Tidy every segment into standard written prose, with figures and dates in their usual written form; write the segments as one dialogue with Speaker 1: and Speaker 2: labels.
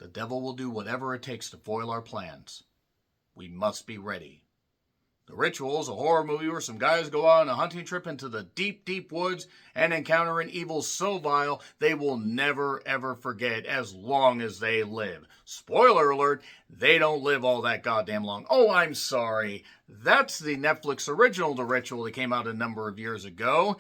Speaker 1: The devil will do whatever it takes to foil our plans. We must be ready. The Ritual is a horror movie where some guys go on a hunting trip into the deep, deep woods and encounter an evil so vile they will never, ever forget as long as they live. Spoiler alert, they don't live all that goddamn long. Oh, I'm sorry. That's the Netflix original, The Ritual, that came out a number of years ago,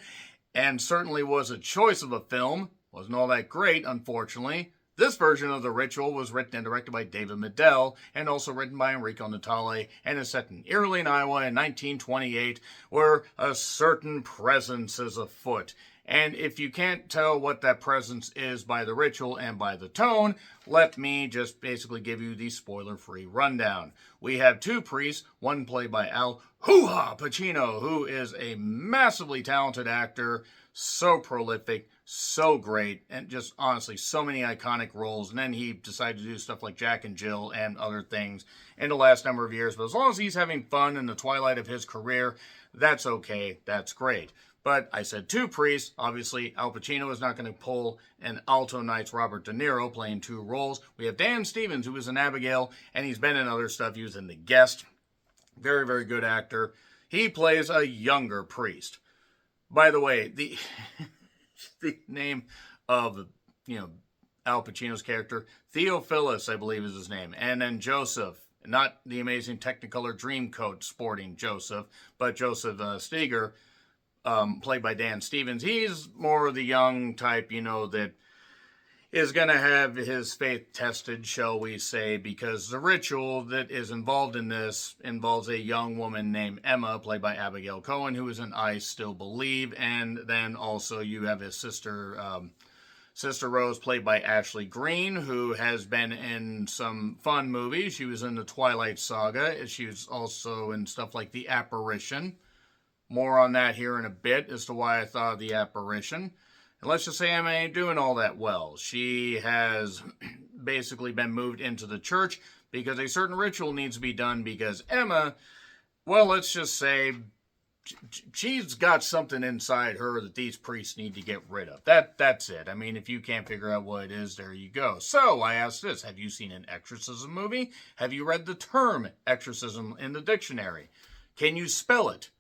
Speaker 1: and certainly was a choice of a film. Wasn't all that great, unfortunately. This version of The Ritual was written and directed by David Medell and also written by Enrico Natale and is set in Early, Iowa in 1928, where a certain presence is afoot. And if you can't tell what that presence is by The Ritual and by the tone, let me just basically give you the spoiler-free rundown. We have two priests, one played by Al Hoo-Ha Pacino, who is a massively talented actor, so prolific, so great, and just honestly, so many iconic roles. And then he decided to do stuff like Jack and Jill and other things in the last number of years. But as long as he's having fun in the twilight of his career, that's okay, that's great. But I said two priests. Obviously, Al Pacino is not going to pull an Alto Knight's Robert De Niro playing two roles. We have Dan Stevens, who is in Abigail, and he's been in other stuff. He was in The Guest. Very, very good actor. He plays a younger priest. By the way, the name of, Al Pacino's character, Theophilus, I believe is his name. And then Joseph, not the amazing Technicolor Dreamcoat sporting Joseph, but Joseph Steger, played by Dan Stevens. He's more of the young type, that is going to have his faith tested, shall we say, because the ritual that is involved in this involves a young woman named Emma, played by Abigail Cohen, who is in I Still Believe, and then also you have his sister, Sister Rose, played by Ashley Greene, who has been in some fun movies. She was in the Twilight Saga. She was also in stuff like The Apparition. More on that here in a bit as to why I thought of The Apparition. And let's just say Emma ain't doing all that well. She has basically been moved into the church because a certain ritual needs to be done because Emma, well, let's just say she's got something inside her that these priests need to get rid of. That's it. I mean, if you can't figure out what it is, there you go. So I ask this, have you seen an exorcism movie? Have you read the term exorcism in the dictionary? Can you spell it?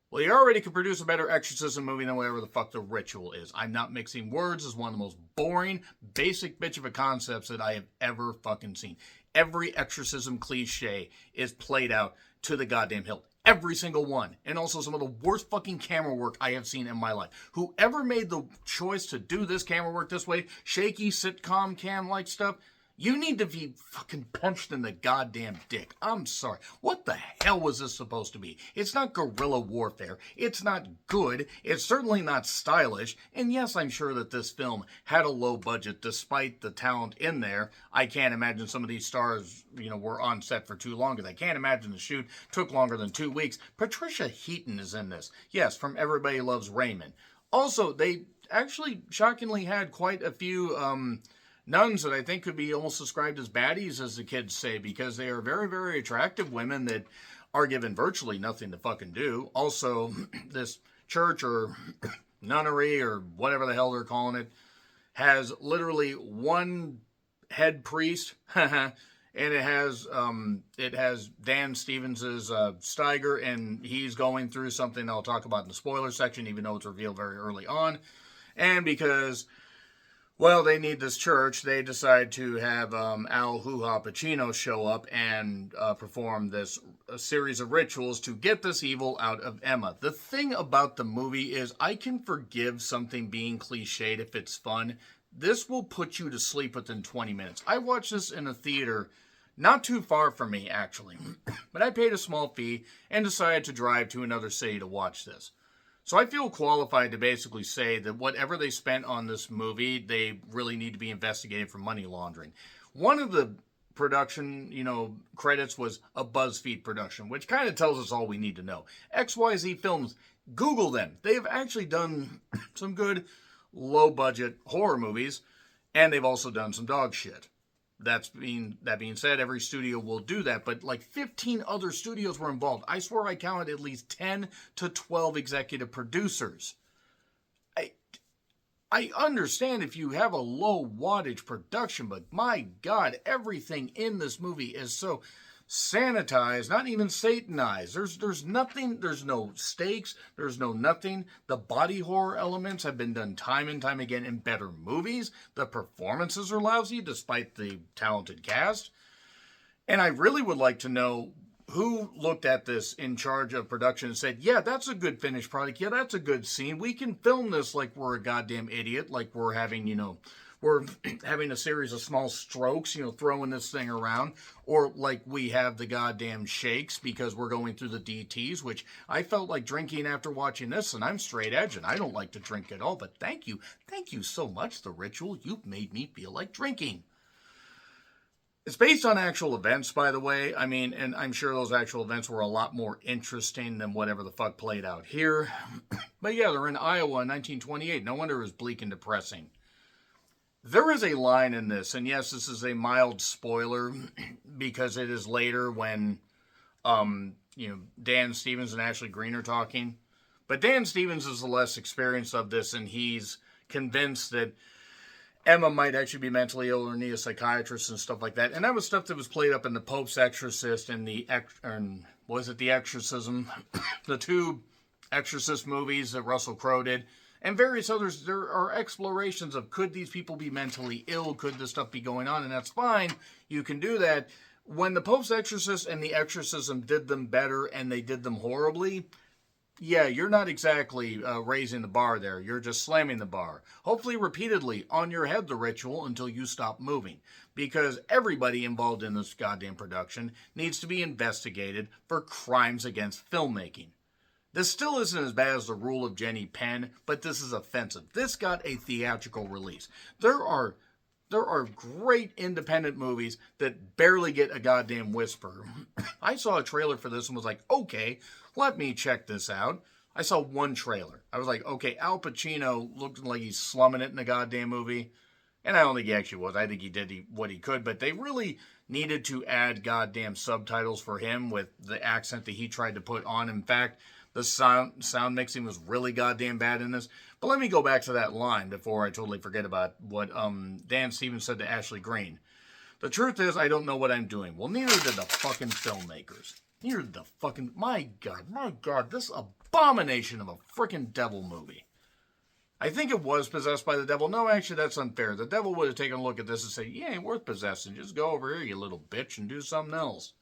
Speaker 1: Well, you already could produce a better exorcism movie than whatever the fuck The Ritual is. I'm not mixing words. It's one of the most boring, basic bitch of a concepts that I have ever fucking seen. Every exorcism cliche is played out to the goddamn hilt. Every single one. And also some of the worst fucking camera work I have seen in my life. Whoever made the choice to do this camera work this way, shaky sitcom cam-like stuff, you need to be fucking punched in the goddamn dick. I'm sorry. What the hell was this supposed to be? It's not guerrilla warfare. It's not good. It's certainly not stylish. And yes, I'm sure that this film had a low budget despite the talent in there. I can't imagine some of these stars, were on set for too long. Because I can't imagine the shoot took longer than 2 weeks. Patricia Heaton is in this. Yes, from Everybody Loves Raymond. Also, they actually shockingly had quite a few nuns that I think could be almost described as baddies, as the kids say, because they are very, very attractive women that are given virtually nothing to fucking do. Also, this church or nunnery or whatever the hell they're calling it has literally one head priest, and it has Dan Stevens' Steiger, and he's going through something I'll talk about in the spoiler section, even though it's revealed very early on. And because, well, they need this church, they decide to have Al Hoo-Ha Pacino show up and perform this series of rituals to get this evil out of Emma. The thing about the movie is I can forgive something being cliched if it's fun. This will put you to sleep within 20 minutes. I watched this in a theater not too far from me, actually. But I paid a small fee and decided to drive to another city to watch this. So I feel qualified to basically say that whatever they spent on this movie, they really need to be investigated for money laundering. One of the production, credits was a BuzzFeed production, which kind of tells us all we need to know. XYZ Films, Google them. They have actually done some good low-budget horror movies, and they've also done some dog shit. That being said, every studio will do that, but like 15 other studios were involved. I swear I counted at least 10 to 12 executive producers. I understand if you have a low wattage production, but my God, everything in this movie is so sanitized, not even satanized. There's nothing, there's no stakes, there's no nothing. The body horror elements have been done time and time again in better movies. The performances are lousy despite the talented cast. And I really would like to know who looked at this in charge of production and said, yeah, that's a good finished product. Yeah, that's a good scene. We can film this like we're a goddamn idiot, like we're having, we're having a series of small strokes, throwing this thing around, or like we have the goddamn shakes because we're going through the DTs, which I felt like drinking after watching this, and I'm straight edge, and I don't like to drink at all, but thank you so much, The Ritual. You've made me feel like drinking. It's based on actual events, by the way. I mean, and I'm sure those actual events were a lot more interesting than whatever the fuck played out here. But yeah, they're in Iowa in 1928. No wonder it was bleak and depressing. There is a line in this, and yes, this is a mild spoiler, because it is later when, Dan Stevens and Ashley Greene are talking. But Dan Stevens is the less experienced of this, and he's convinced that Emma might actually be mentally ill or need a psychiatrist and stuff like that. And that was stuff that was played up in The Pope's Exorcist and The Exorcism? The two Exorcist movies that Russell Crowe did. And various others. There are explorations of, could these people be mentally ill? Could this stuff be going on? And that's fine. You can do that. When The Pope's Exorcist and The Exorcism did them better and they did them horribly, yeah, you're not exactly raising the bar there. You're just slamming the bar. Hopefully repeatedly on your head, The Ritual, until you stop moving. Because everybody involved in this goddamn production needs to be investigated for crimes against filmmaking. This still isn't as bad as The Rule of Jenny Penn, but this is offensive. This got a theatrical release. There are great independent movies that barely get a goddamn whisper. I saw a trailer for this and was like, okay, let me check this out. I saw one trailer. I was like, okay, Al Pacino looked like he's slumming it in the goddamn movie. And I don't think he actually was. I think he did what he could. But they really needed to add goddamn subtitles for him with the accent that he tried to put on. In fact, the sound mixing was really goddamn bad in this. But let me go back to that line before I totally forget about what Dan Stevens said to Ashley Greene. The truth is, I don't know what I'm doing. Well, neither did the fucking filmmakers. Neither did the fucking... My God, this abomination of a freaking devil movie. I think it was possessed by the devil. No, actually, that's unfair. The devil would have taken a look at this and said, yeah, ain't worth possessing. Just go over here, you little bitch, and do something else.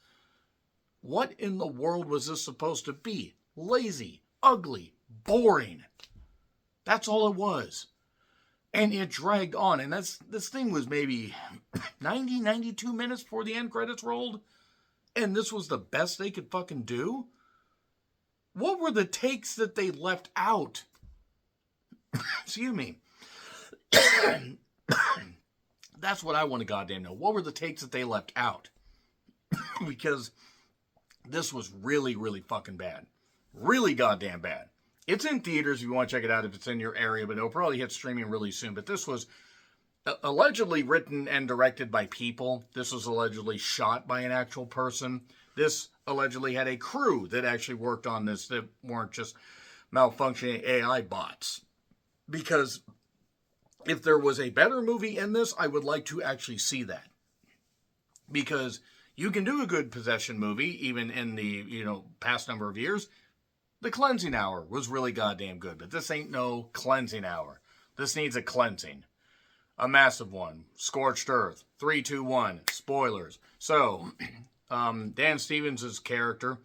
Speaker 1: What in the world was this supposed to be? Lazy, ugly, boring. That's all it was. And it dragged on. And this thing was maybe 92 minutes before the end credits rolled. And this was the best they could fucking do? What were the takes that they left out? Excuse me. That's what I want to goddamn know. What were the takes that they left out? Because this was really, really fucking bad. Really goddamn bad. It's in theaters if you want to check it out if it's in your area, but it'll probably hit streaming really soon. But this was allegedly written and directed by people. This was allegedly shot by an actual person. This allegedly had a crew that actually worked on this that weren't just malfunctioning AI bots. Because if there was a better movie in this, I would like to actually see that. Because you can do a good possession movie, even in the, past number of years. The Cleansing Hour was really goddamn good, but this ain't no cleansing hour. This needs a cleansing. A massive one. Scorched Earth. 3, 2, 1. Spoilers. So, Dan Stevens' character,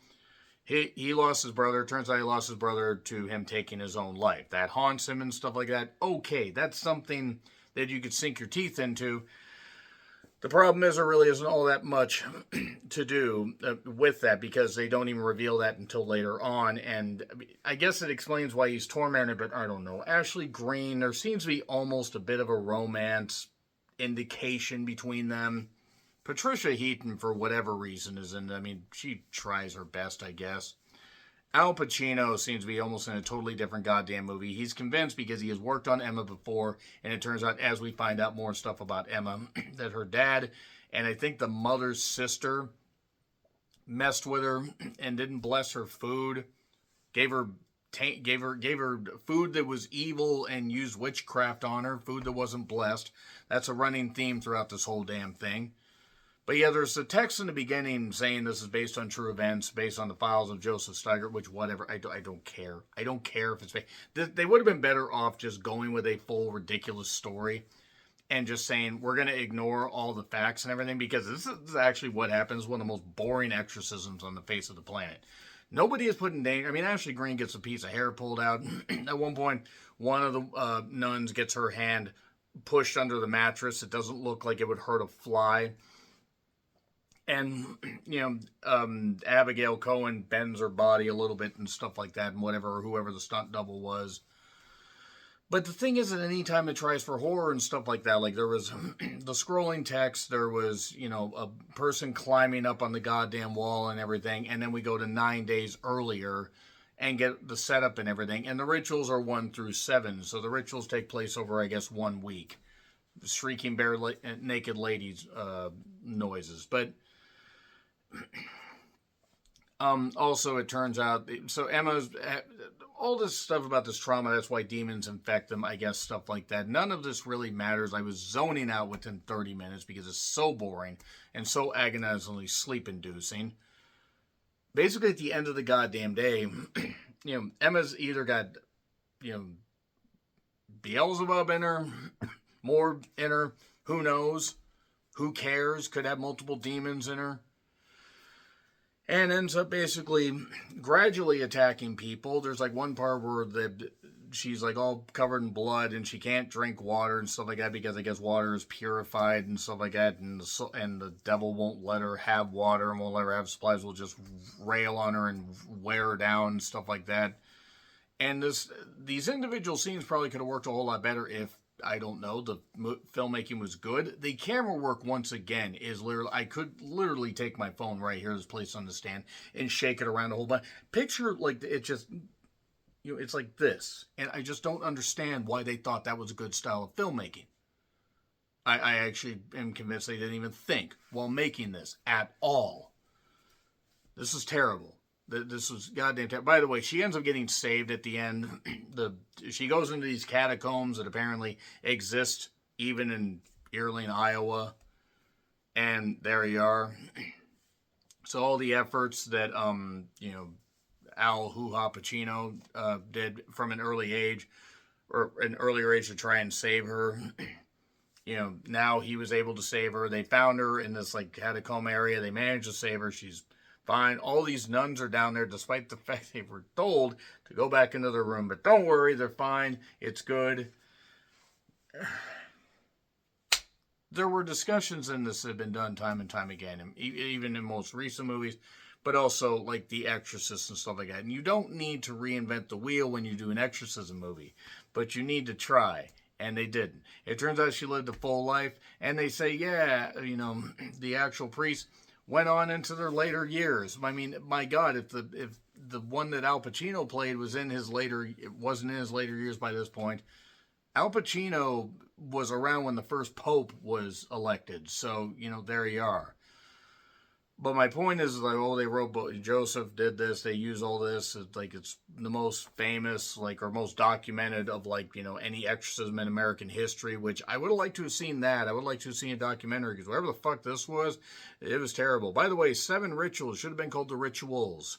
Speaker 1: he lost his brother. Turns out he lost his brother to him taking his own life. That haunts him and stuff like that. Okay, that's something that you could sink your teeth into. The problem is there really isn't all that much to do with that because they don't even reveal that until later on. And I guess it explains why he's tormented, but I don't know. Ashley Greene, there seems to be almost a bit of a romance indication between them. Patricia Heaton, for whatever reason, she tries her best, I guess. Al Pacino seems to be almost in a totally different goddamn movie. He's convinced because he has worked on Emma before, and it turns out as we find out more stuff about Emma, that her dad and I think the mother's sister messed with her and didn't bless her food, gave her gave her food that was evil and used witchcraft on her, food that wasn't blessed. That's a running theme throughout this whole damn thing. But yeah, there's a text in the beginning saying this is based on true events, based on the files of Joseph Steiger, which whatever, I don't care. I don't care if it's fake. They would have been better off just going with a full ridiculous story and just saying we're going to ignore all the facts and everything, because this is actually what happens, one of the most boring exorcisms on the face of the planet. Nobody is put in danger. I mean, Ashley Greene gets a piece of hair pulled out. At one point, one of the nuns gets her hand pushed under the mattress. It doesn't look like it would hurt a fly. And, Abigail Cohen bends her body a little bit and stuff like that, and whoever the stunt double was. But the thing is that any time it tries for horror and stuff like that, like there was the scrolling text, there was, a person climbing up on the goddamn wall and everything, and then we go to 9 days earlier and get the setup and everything. And the rituals are 1 through 7, so the rituals take place over, I guess, 1 week. Shrieking bare naked ladies noises. But also it turns out, so Emma's... all this stuff about this trauma, that's why demons infect them, I guess, stuff like that. None of this really matters. I was zoning out within 30 minutes because it's so boring and so agonizingly sleep-inducing. Basically, at the end of the goddamn day, Emma's either got, Beelzebub in her, more in her, who knows, who cares, could have multiple demons in her. And ends up basically gradually attacking people. There's like one part where she's like all covered in blood and she can't drink water and stuff like that because I guess water is purified and stuff like that. And the devil won't let her have water and won't let her have supplies. Will just rail on her and wear her down and stuff like that. And these individual scenes probably could have worked a whole lot better if, I don't know, the filmmaking was good. The camera work, once again, is literally... I could literally take my phone right here, this place on the stand, and shake it around a whole bunch. Picture, like, it just... it's like this. And I just don't understand why they thought that was a good style of filmmaking. I actually am convinced they didn't even think while making this at all. This is terrible. This was goddamn terrible. By the way, she ends up getting saved at the end. She goes into these catacombs that apparently exist even in Earling, Iowa. And there you are. So all the efforts that, Al Hoo-Ha Pacino did from an early age, or an earlier age, to try and save her. Now he was able to save her. They found her in this, like, catacomb area. They managed to save her. She's fine. All these nuns are down there despite the fact they were told to go back into their room. But don't worry, they're fine. It's good. There were discussions in this that have been done time and time again, even in most recent movies, but also like The Exorcist and stuff like that. And you don't need to reinvent the wheel when you do an exorcism movie, but you need to try. And they didn't. It turns out she lived a full life, and they say, yeah, the actual priest went on into their later years. I mean, my God, if the one that Al Pacino played wasn't in his later years by this point, Al Pacino was around when the first Pope was elected. So, there you are. But my point is, like, they wrote, Joseph did this, they use all this, it's the most famous, or most documented of, any exorcism in American history, which I would have liked to have seen that. I would like to have seen a documentary, because whatever the fuck this was, it was terrible. By the way, 7 rituals should have been called the Rituals.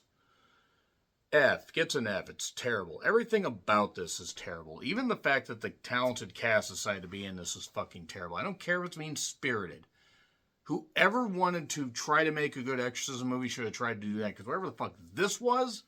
Speaker 1: F, gets an F, it's terrible. Everything about this is terrible. Even the fact that the talented cast decided to be in this is fucking terrible. I don't care if it's mean-spirited. Whoever wanted to try to make a good exorcism movie should have tried to do that, because whatever the fuck this was,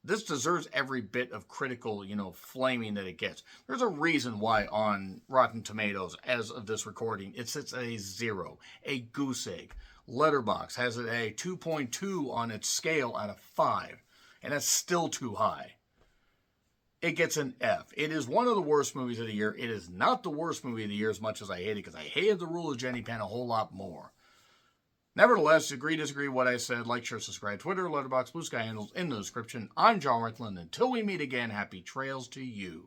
Speaker 1: this deserves every bit of critical, flaming that it gets. There's a reason why on Rotten Tomatoes, as of this recording, it sits at a 0, a goose egg. Letterboxd has it at a 2.2 on its scale out of 5, and that's still too high. It gets an F. It is one of the worst movies of the year. It is not the worst movie of the year as much as I hate it, because I hated The Rule of Jenny Penn a whole lot more. Nevertheless, agree, disagree what I said, like, share, subscribe, Twitter, Letterboxd, Blue Sky handles in the description. I'm John Rickland. Until we meet again, happy trails to you.